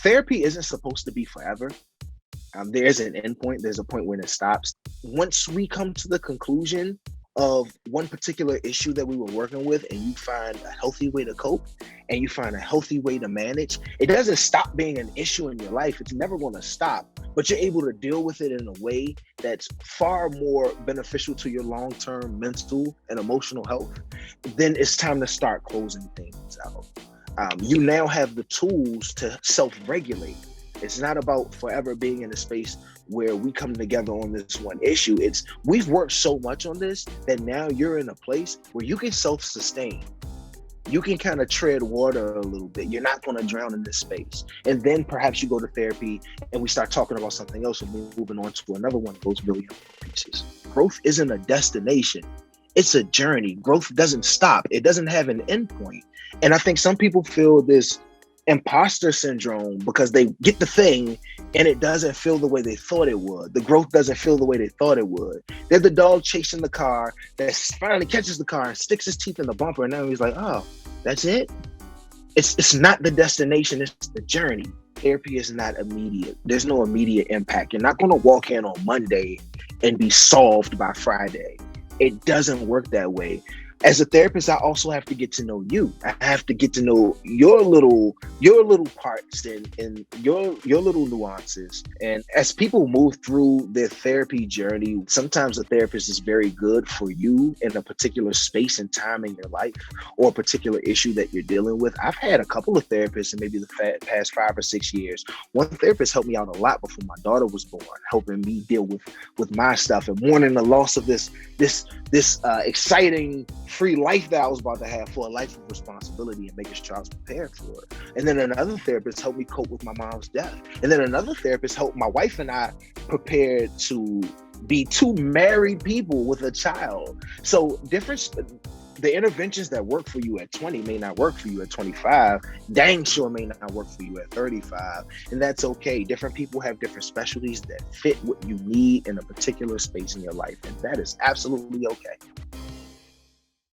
Therapy isn't supposed to be forever. There is an end point. There's a point when it stops. Once we come to the conclusion of one particular issue that we were working with, and you find a healthy way to cope and you find a healthy way to manage, it doesn't stop being an issue in your life. It's never going to stop, but you're able to deal with it in a way that's far more beneficial to your long-term mental and emotional health. Then it's time to start closing things out. You now have the tools to self-regulate. It's not about forever being in a space where we come together on this one issue. It's we've worked so much on this that now you're in a place where you can self-sustain. You can kind of tread water a little bit. You're not going to drown in this space. And then perhaps you go to therapy and we start talking about something else and we're moving on to another one of those million pieces. Growth isn't a destination. It's a journey. Growth doesn't stop. It doesn't have an endpoint. And I think some people feel this imposter syndrome because they get the thing and it doesn't feel the way they thought it would. The growth doesn't feel the way they thought it would. They're the dog chasing the car that finally catches the car and sticks his teeth in the bumper, and now he's like, oh, that's it? It's not the destination, it's the journey. Therapy is not immediate. There's no immediate impact. You're not going to walk in on Monday and be solved by Friday. It doesn't work that way. As a therapist, I also have to get to know you. I have to get to know your little parts and your little nuances. And as people move through their therapy journey, sometimes a therapist is very good for you in a particular space and time in your life or a particular issue that you're dealing with. I've had a couple of therapists in maybe the past 5 or 6 years. One therapist helped me out a lot before my daughter was born, helping me deal with my stuff and mourning the loss of this exciting free life that I was about to have for a life of responsibility and making sure I was prepared for it. And then another therapist helped me cope with my mom's death. And then another therapist helped my wife and I prepare to be 2 married people with a child. So the interventions that work for you at 20 may not work for you at 25, dang sure may not work for you at 35. And that's okay. Different people have different specialties that fit what you need in a particular space in your life. And that is absolutely okay.